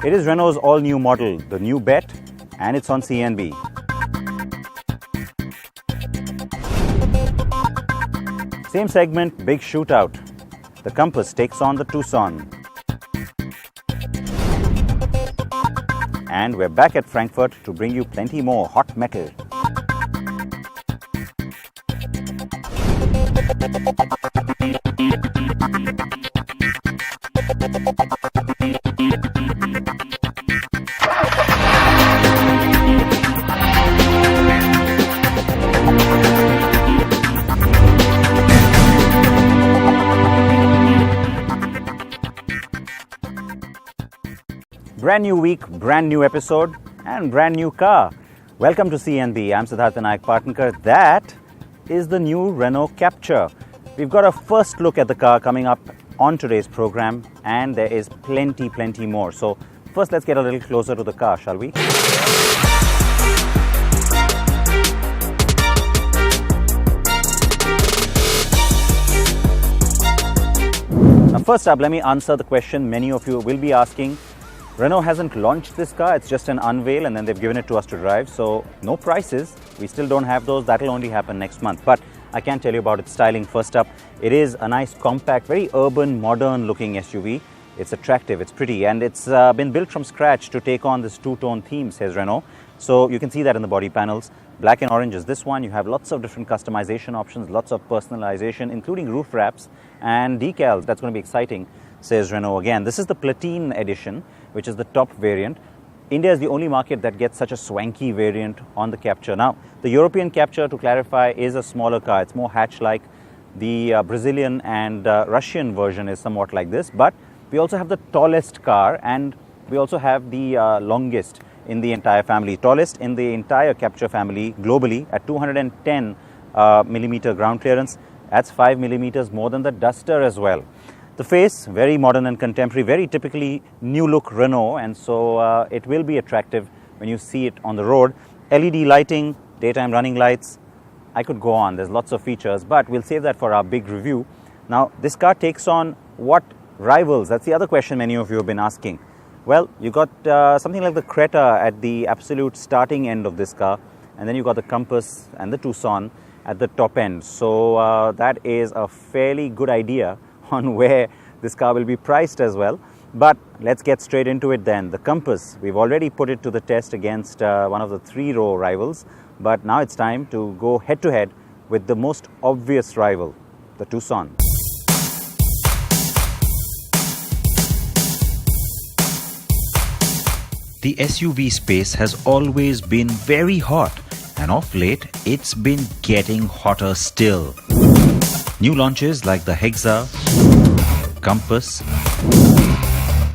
It is Renault's all-new model, the new Bet, and it's on CNB. Same segment, big shootout. The Compass takes on the Tucson. And we're back at Frankfurt to bring you plenty more hot metal. Brand new week, brand new episode, and brand new car. Welcome to CNB. I'm Siddharth Vinayak Patankar. That is the new Renault Captur. We've got a first look at the car coming up on today's program, and there is plenty more. So first, let's get a little closer to the car, shall we? Now, first up, let me answer the question many of you will be asking. Renault hasn't launched this car, it's just an unveil and then they've given it to us to drive. So no prices, we still don't have those, that'll only happen next month. But I can tell you about its styling. First up, it is a nice compact, very urban, modern looking SUV. It's attractive, it's pretty, and it's been built from scratch to take on this two-tone theme, says Renault. So you can see that in the body panels. Black and orange is this one. You have lots of different customization options, lots of personalization, including roof wraps and decals. That's going to be exciting, says Renault again. This is the Platine edition, which is the top variant. India is the only market that gets such a swanky variant on the Captur. Now, the European Captur, to clarify, is a smaller car. It's more hatch-like. The Brazilian and Russian version is somewhat like this. But we also have the tallest car, and we also have the longest in the entire family. Tallest in the entire Captur family globally at 210 millimeter ground clearance. That's 5 millimeters more than the Duster as well. The face, very modern and contemporary, very typically new look Renault, and so it will be attractive when you see it on the road. LED lighting, daytime running lights, I could go on, there's lots of features, but we'll save that for our big review. Now, this car takes on what rivals? That's the other question many of you have been asking. Well, you got something like the Creta at the absolute starting end of this car, and then you got the Compass and the Tucson at the top end. So that is a fairly good idea on where this car will be priced as well. But let's get straight into it then. The Compass, we've already put it to the test against one of the three-row rivals, but now it's time to go head-to-head with the most obvious rival, the Tucson. The SUV space has always been very hot, and of late, it's been getting hotter still. New launches like the Hexa, Compass,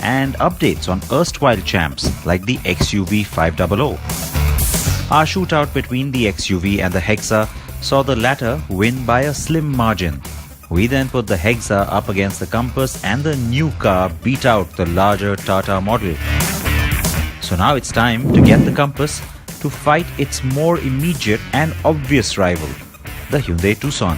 and updates on erstwhile champs like the XUV 500. Our shootout between the XUV and the Hexa saw the latter win by a slim margin. We then put the Hexa up against the Compass, and the new car beat out the larger Tata model. So now it's time to get the Compass to fight its more immediate and obvious rival, the Hyundai Tucson.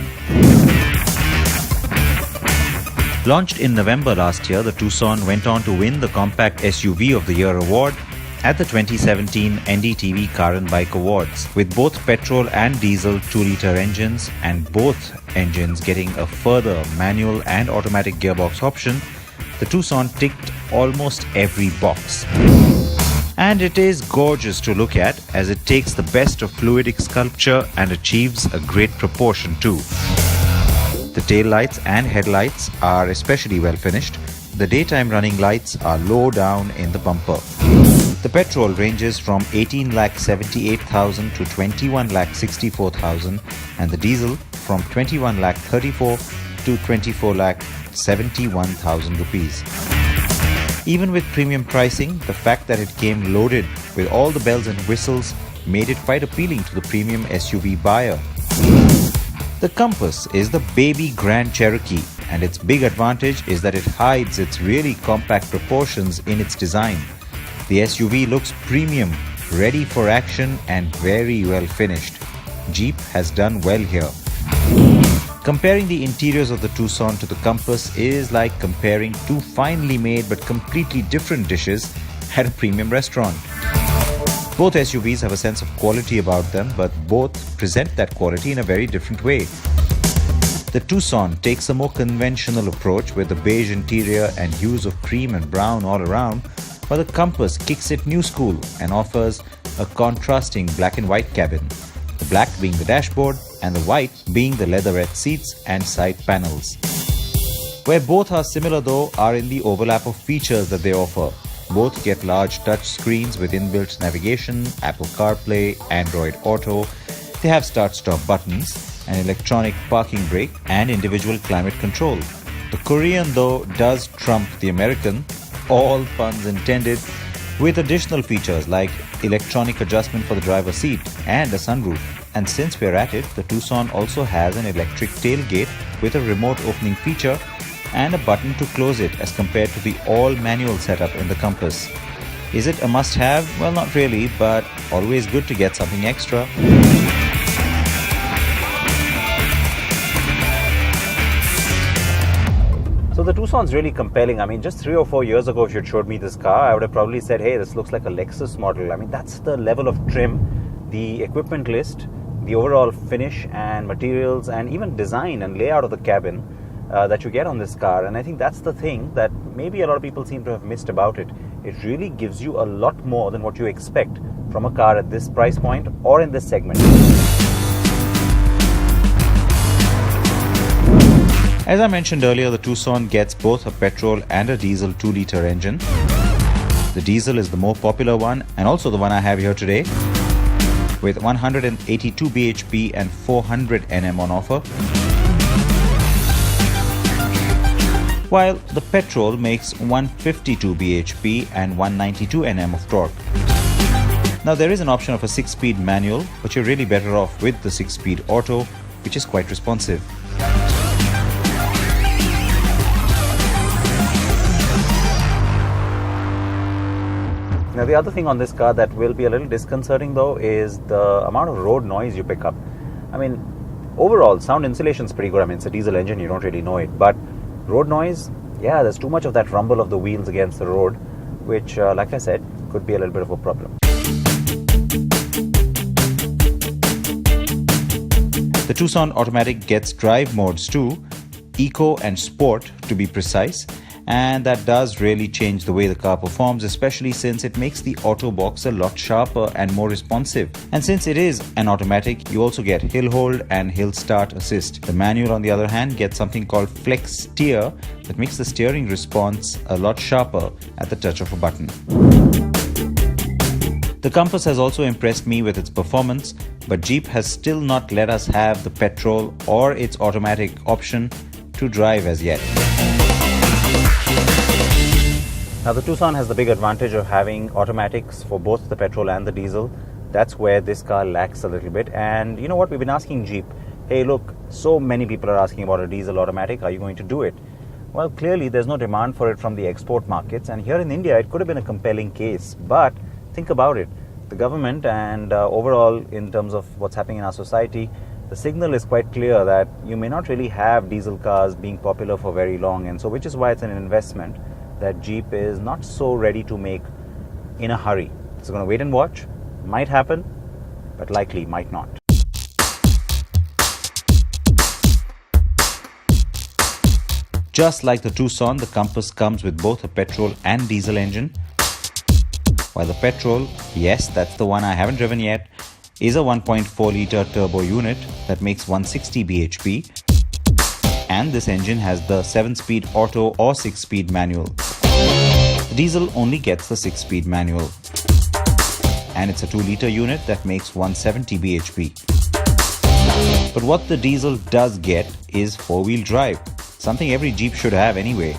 Launched in November last year, the Tucson went on to win the Compact SUV of the Year award at the 2017 NDTV Car and Bike Awards, with both petrol and diesel 2-litre engines, and both engines getting a further manual and automatic gearbox option. The Tucson ticked almost every box. And it is gorgeous to look at, as it takes the best of fluidic sculpture and achieves a great proportion too. The tail lights and headlights are especially well finished. The daytime running lights are low down in the bumper. The petrol ranges from 18,78,000 to 21,64,000, and the diesel from 21,34,000 to 24,71,000 rupees. Even with premium pricing, the fact that it came loaded with all the bells and whistles made it quite appealing to the premium SUV buyer. The Compass is the baby Grand Cherokee, and its big advantage is that it hides its really compact proportions in its design. The SUV looks premium, ready for action, and very well finished. Jeep has done well here. Comparing the interiors of the Tucson to the Compass is like comparing two finely made but completely different dishes at a premium restaurant. Both SUVs have a sense of quality about them, but both present that quality in a very different way. The Tucson takes a more conventional approach with a beige interior and hues of cream and brown all around, while the Compass kicks it new school and offers a contrasting black and white cabin, the black being the dashboard and the white being the leatherette seats and side panels. Where both are similar though are in the overlap of features that they offer. Both get large touch screens with inbuilt navigation, Apple CarPlay, Android Auto. They have start-stop buttons, an electronic parking brake and individual climate control. The Korean though does trump the American, all puns intended, with additional features like electronic adjustment for the driver's seat and a sunroof. And since we're at it, the Tucson also has an electric tailgate with a remote opening feature and a button to close it as compared to the all-manual setup in the Compass. Is it a must-have? Well, not really, but always good to get something extra. So the Tucson's really compelling. I mean, just 3 or 4 years ago, if you'd showed me this car, I would have probably said, hey, this looks like a Lexus model. I mean, that's the level of trim, the equipment list, the overall finish and materials, and even design and layout of the cabin that you get on this car. And I think that's the thing that maybe a lot of people seem to have missed about it. It really gives you a lot more than what you expect from a car at this price point or in this segment. As I mentioned earlier, the Tucson gets both a petrol and a diesel 2-litre engine. The diesel is the more popular one and also the one I have here today, with 182 bhp and 400 Nm on offer, while the petrol makes 152 bhp and 192 Nm of torque. Now there is an option of a 6-speed manual, but you're really better off with the 6-speed auto, which is quite responsive. Now the other thing on this car that will be a little disconcerting though is the amount of road noise you pick up. I mean, overall sound insulation is pretty good. I mean, it's a diesel engine, you don't really know it, but road noise, yeah, there's too much of that rumble of the wheels against the road, which like I said, could be a little bit of a problem. The Tucson Automatic gets drive modes too, Eco and Sport to be precise, and that does really change the way the car performs, especially since it makes the auto box a lot sharper and more responsive. And since it is an automatic, you also get hill hold and hill start assist. The manual, on the other hand, gets something called flex steer that makes the steering response a lot sharper at the touch of a button. The Compass has also impressed me with its performance, but Jeep has still not let us have the petrol or its automatic option to drive as yet. Now the Tucson has the big advantage of having automatics for both the petrol and the diesel. That's where this car lacks a little bit. And you know what, we've been asking Jeep, hey look, so many people are asking about a diesel automatic, are you going to do it? Well, clearly there's no demand for it from the export markets, and here in India it could have been a compelling case. But think about it, the government and overall in terms of what's happening in our society, the signal is quite clear that you may not really have diesel cars being popular for very long, and so which is why it's an investment that Jeep is not so ready to make in a hurry. It's going to wait and watch. Might happen, but likely might not. Just like the Tucson, the Compass comes with both a petrol and diesel engine. While the petrol, yes, that's the one I haven't driven yet, is a 1.4-litre turbo unit that makes 160 bhp. And this engine has the 7-speed auto or 6-speed manual. The diesel only gets the 6-speed manual. And it's a 2-litre unit that makes 170 bhp. But what the diesel does get is 4-wheel drive, something every Jeep should have anyway.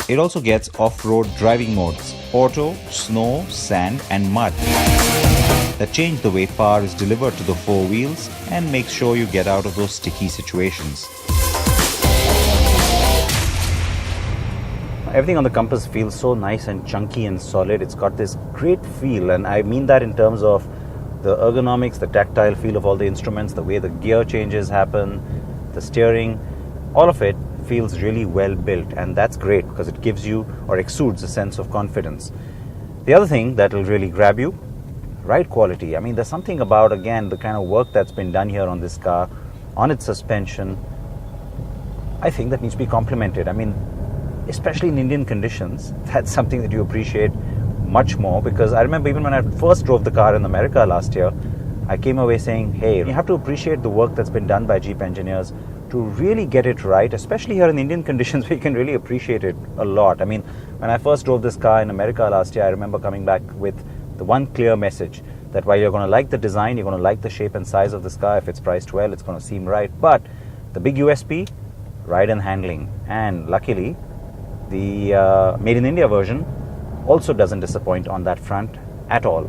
It also gets off-road driving modes, auto, snow, sand and mud, that change the way power is delivered to the 4 wheels and make sure you get out of those sticky situations. Everything on the Compass feels so nice and chunky and solid. It's got this great feel, and I mean that in terms of the ergonomics, the tactile feel of all the instruments, the way the gear changes happen, the steering, all of it feels really well built, and that's great because it gives you or exudes a sense of confidence. The other thing that will really grab you, ride quality. I mean, there's something about, again, the kind of work that's been done here on this car, on its suspension, I think that needs to be complimented. I mean, especially in Indian conditions, that's something that you appreciate much more, because I remember even when I first drove the car in America last year, I came away saying, hey, you have to appreciate the work that's been done by Jeep engineers to really get it right, especially here in Indian conditions where you can really appreciate it a lot. I mean, when I first drove this car in America last year, I remember coming back with the one clear message that while you're going to like the design, you're going to like the shape and size of this car, if it's priced well, it's going to seem right. But the big USP, ride and handling. And luckily, the Made in India version also doesn't disappoint on that front at all.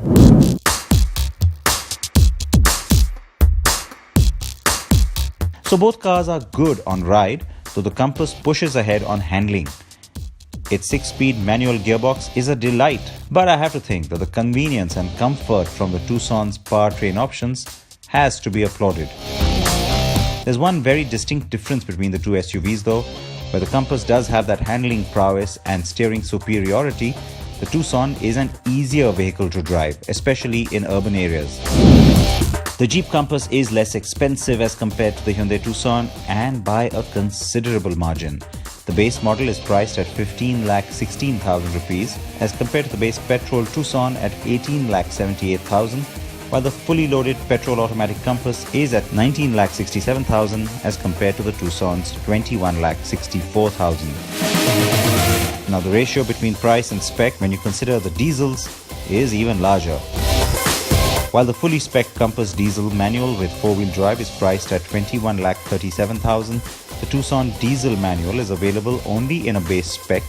So both cars are good on ride, though the Compass pushes ahead on handling. Its 6-speed manual gearbox is a delight, but I have to think that the convenience and comfort from the Tucson's powertrain options has to be applauded. There's one very distinct difference between the two SUVs though. Where the Compass does have that handling prowess and steering superiority, the Tucson is an easier vehicle to drive, especially in urban areas. The Jeep Compass is less expensive as compared to the Hyundai Tucson, and by a considerable margin. The base model is priced at 15,16,000 rupees as compared to the base petrol Tucson at 18,78,000, while the fully loaded petrol automatic Compass is at 19,67,000 as compared to the Tucson's 21,64,000. Now the ratio between price and spec when you consider the diesels is even larger. While the fully spec Compass diesel manual with 4-wheel drive is priced at 21,37,000, the Tucson diesel manual is available only in a base spec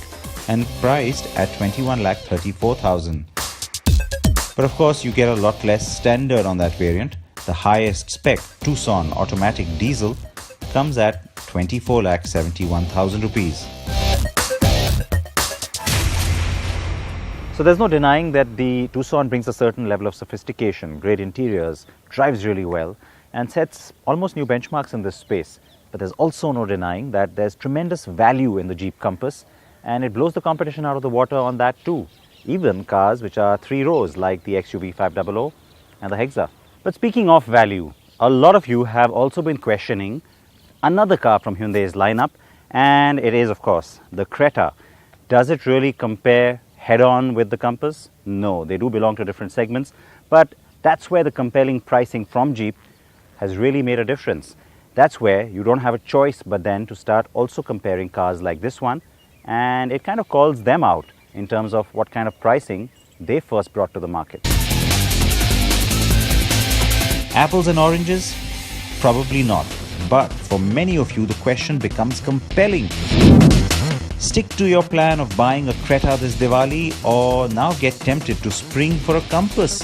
and priced at 21,34,000. But of course, you get a lot less standard on that variant. The highest spec Tucson automatic diesel comes at 24,71,000 rupees. So there's no denying that the Tucson brings a certain level of sophistication, great interiors, drives really well, and sets almost new benchmarks in this space. But there's also no denying that there's tremendous value in the Jeep Compass, and it blows the competition out of the water on that too. Even cars which are 3 rows like the XUV 500 and the Hexa. But speaking of value, a lot of you have also been questioning another car from Hyundai's lineup, and it is of course the Creta. Does it really compare head-on with the Compass? No, they do belong to different segments, but that's where the compelling pricing from Jeep has really made a difference. That's where you don't have a choice but then to start also comparing cars like this one, and it kind of calls them out in terms of what kind of pricing they first brought to the market. Apples and oranges? Probably not. But for many of you, the question becomes compelling. Stick to your plan of buying a Creta this Diwali, or now get tempted to spring for a Compass.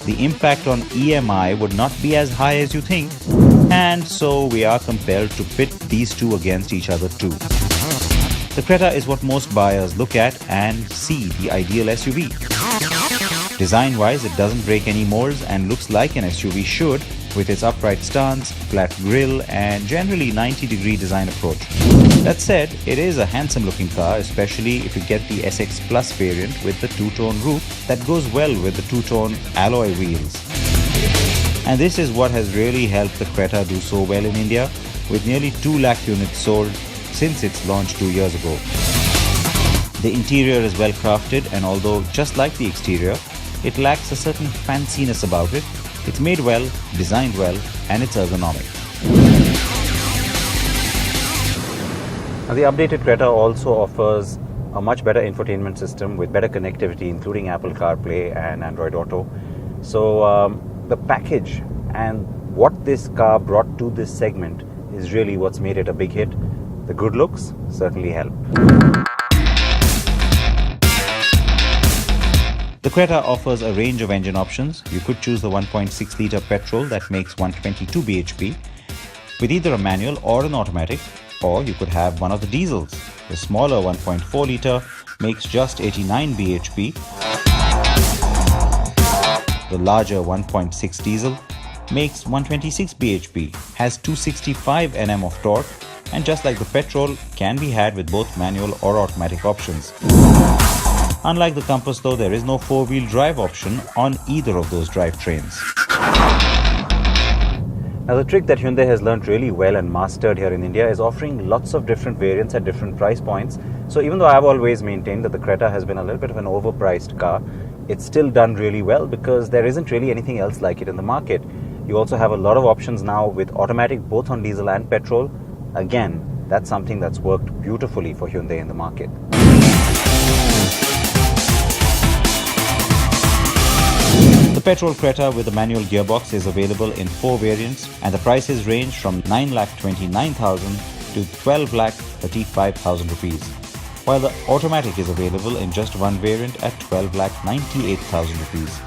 The impact on EMI would not be as high as you think, and so we are compelled to pit these two against each other too. The Creta is what most buyers look at and see the ideal SUV. Design-wise, it doesn't break any molds and looks like an SUV should, with its upright stance, flat grille and generally 90-degree design approach. That said, it is a handsome-looking car, especially if you get the SX Plus variant with the two-tone roof that goes well with the two-tone alloy wheels. And this is what has really helped the Creta do so well in India, with nearly 2 lakh units sold since its launch 2 years ago. The interior is well crafted, and although just like the exterior, it lacks a certain fanciness about it. It's made well, designed well, and it's ergonomic. Now, the updated Creta also offers a much better infotainment system with better connectivity, including Apple CarPlay and Android Auto. So the package and what this car brought to this segment is really what's made it a big hit. The good looks certainly help. The Creta offers a range of engine options. You could choose the 1.6-litre petrol that makes 122 bhp with either a manual or an automatic, or you could have one of the diesels. The smaller 1.4-litre makes just 89 bhp. The larger 1.6 diesel makes 126 bhp, has 265 Nm of torque, and just like the petrol, can be had with both manual or automatic options. Unlike the Compass though, there is no four-wheel drive option on either of those drivetrains. Now the trick that Hyundai has learned really well and mastered here in India is offering lots of different variants at different price points. So even though I've always maintained that the Creta has been a little bit of an overpriced car, it's still done really well because there isn't really anything else like it in the market. You also have a lot of options now with automatic both on diesel and petrol. Again, that's something that's worked beautifully for Hyundai in the market. The petrol Creta with a manual gearbox is available in 4 variants and the prices range from 9,29,000 to 12,35,000 rupees, while the automatic is available in just one variant at 12,98,000 rupees.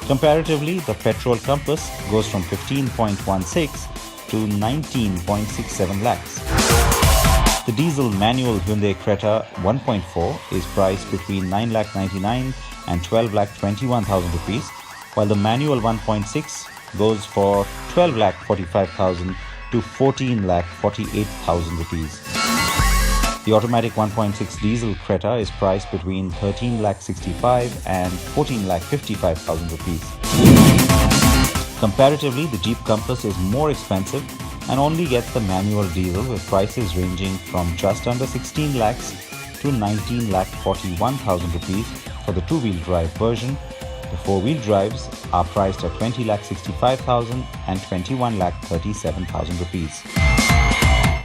Comparatively, the petrol Compass goes from 15.16 to 19.67 lakhs. The diesel manual Hyundai Creta 1.4 is priced between 9,99,000 and 12,21,000 rupees, while the manual 1.6 goes for 12,45,000 to 14,48,000 rupees. The automatic 1.6 diesel Creta is priced between 13,65,000 and 14,55,000 rupees. Comparatively, the Jeep Compass is more expensive and only gets the manual diesel with prices ranging from just under 16 lakhs to 19,41,000 rupees for the two-wheel drive version. The four-wheel drives are priced at 20,65,000 and 21,37,000 rupees.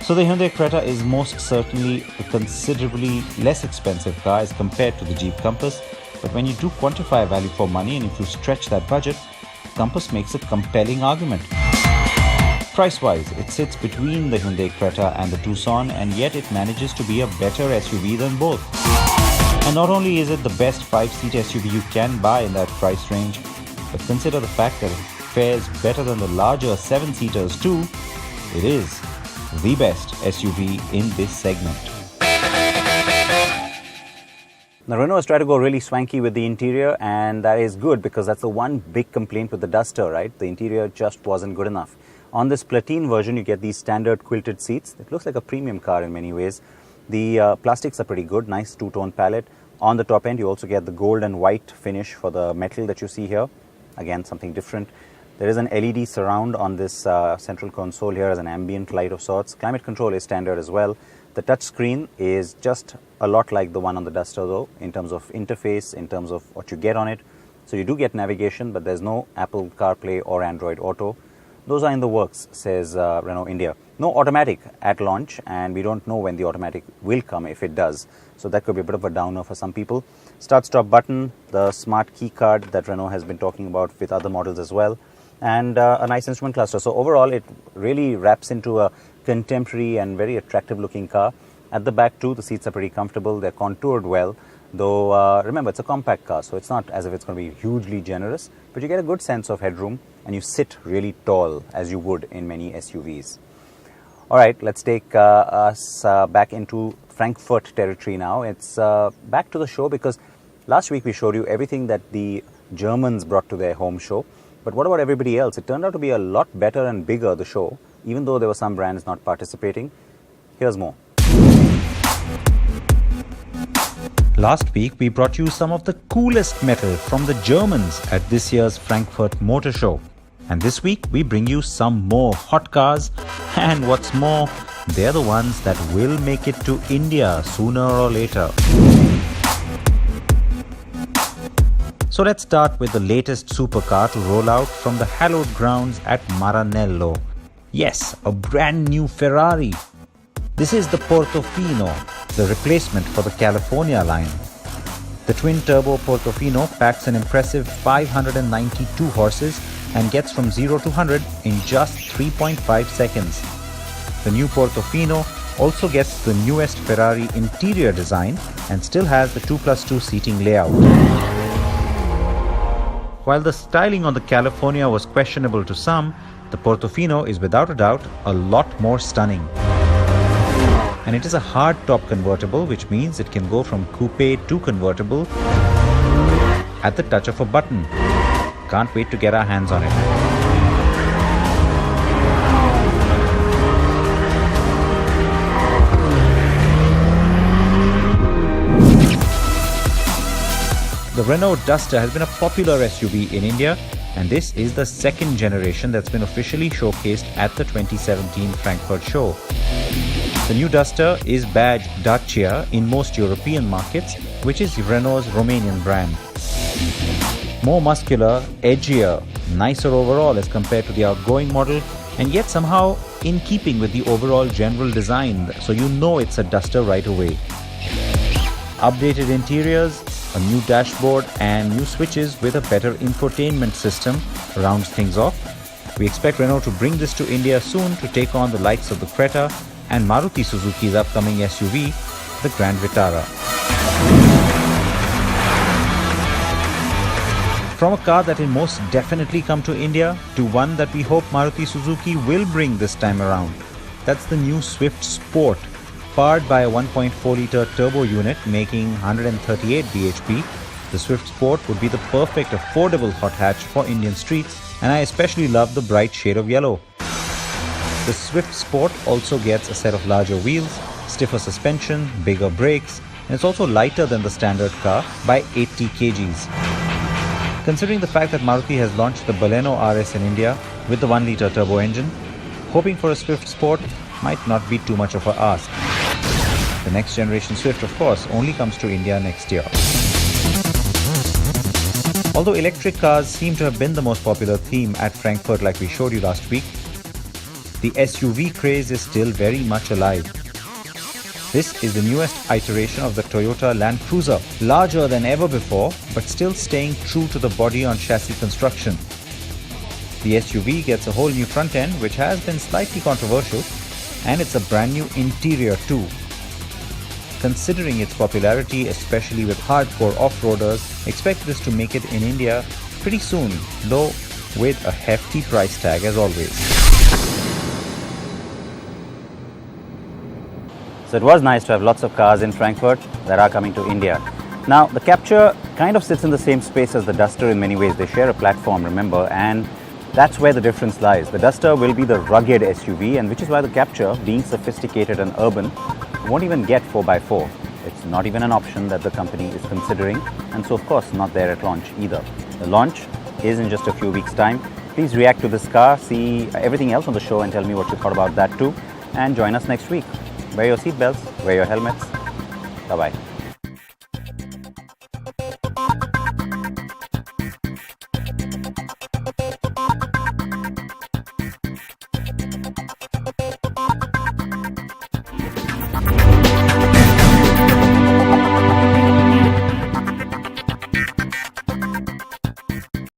So the Hyundai Creta is most certainly a considerably less expensive car as compared to the Jeep Compass, but when you do quantify value for money and if you stretch that budget, the Compass makes a compelling argument. Price-wise, it sits between the Hyundai Creta and the Tucson, and yet it manages to be a better SUV than both. And not only is it the best 5-seat SUV you can buy in that price range, but consider the fact that it fares better than the larger 7-seaters too. It is the best SUV in this segment. Now Renault has tried to go really swanky with the interior, and that is good because that's the one big complaint with the Duster, right? The interior just wasn't good enough. On this Platine version, you get these standard quilted seats. It looks like a premium car in many ways. The plastics are pretty good, nice two-tone palette. On the top end, you also get the gold and white finish for the metal that you see here. Again, something different. There is an LED surround on this central console here as an ambient light of sorts. Climate control is standard as well. The touch screen is just a lot like the one on the Duster though, in terms of interface, in terms of what you get on it. So you do get navigation, but there's no Apple CarPlay or Android Auto. Those are in the works, says Renault India. No automatic at launch, and we don't know when the automatic will come if it does. So that could be a bit of a downer for some people. Start-stop button, the smart key card that Renault has been talking about with other models as well, and a nice instrument cluster. So overall, it really wraps into a contemporary and very attractive looking car. At the back too, the seats are pretty comfortable. They're contoured well. Though, remember, it's a compact car, so it's not as if it's going to be hugely generous, but you get a good sense of headroom and you sit really tall as you would in many SUVs. All right, let's take us back into Frankfurt territory now. It's back to the show because last week we showed you everything that the Germans brought to their home show. But what about everybody else? It turned out to be a lot better and bigger, the show, even though there were some brands not participating. Here's more. Last week, we brought you some of the coolest metal from the Germans at this year's Frankfurt Motor Show. And this week, we bring you some more hot cars. And what's more, they're the ones that will make it to India sooner or later. So let's start with the latest supercar to roll out from the hallowed grounds at Maranello. Yes, a brand new Ferrari. This is the Portofino, the replacement for the California line. The twin-turbo Portofino packs an impressive 592 horses and gets from 0 to 100 in just 3.5 seconds. The new Portofino also gets the newest Ferrari interior design and still has the 2+2 seating layout. While the styling on the California was questionable to some, the Portofino is without a doubt a lot more stunning. And it is a hard-top convertible, which means it can go from coupe to convertible at the touch of a button. Can't wait to get our hands on it. The Renault Duster has been a popular SUV in India, and this is the second generation that's been officially showcased at the 2017 Frankfurt show. The new Duster is badged Dacia in most European markets, which is Renault's Romanian brand. More muscular, edgier, nicer overall as compared to the outgoing model, and yet somehow in keeping with the overall general design, so you know it's a Duster right away. Updated interiors, a new dashboard and new switches with a better infotainment system rounds things off. We expect Renault to bring this to India soon to take on the likes of the Creta and Maruti Suzuki's upcoming SUV, the Grand Vitara. From a car that will most definitely come to India to one that we hope Maruti Suzuki will bring this time around. That's the new Swift Sport, powered by a 1.4-litre turbo unit making 138 bhp. The Swift Sport would be the perfect affordable hot hatch for Indian streets, and I especially love the bright shade of yellow. The Swift Sport also gets a set of larger wheels, stiffer suspension, bigger brakes, and it's also lighter than the standard car by 80 kgs. Considering the fact that Maruti has launched the Baleno RS in India with the 1-litre turbo engine, hoping for a Swift Sport might not be too much of a ask. The next generation Swift, of course, only comes to India next year. Although electric cars seem to have been the most popular theme at Frankfurt like we showed you last week, the SUV craze is still very much alive. This is the newest iteration of the Toyota Land Cruiser, larger than ever before, but still staying true to the body-on-chassis construction. The SUV gets a whole new front end, which has been slightly controversial, and it's a brand new interior too. Considering its popularity, especially with hardcore off-roaders, expect this to make it in India pretty soon, though with a hefty price tag as always. So it was nice to have lots of cars in Frankfurt that are coming to India. Now, the Captur kind of sits in the same space as the Duster in many ways. They share a platform, remember, and that's where the difference lies. The Duster will be the rugged SUV, and which is why the Captur, being sophisticated and urban, won't even get 4x4. It's not even an option that the company is considering, and so of course not there at launch either. The launch is in just a few weeks' time. Please react to this car, see everything else on the show and tell me what you thought about that too, and join us next week. Wear your seatbelts, wear your helmets. Bye-bye.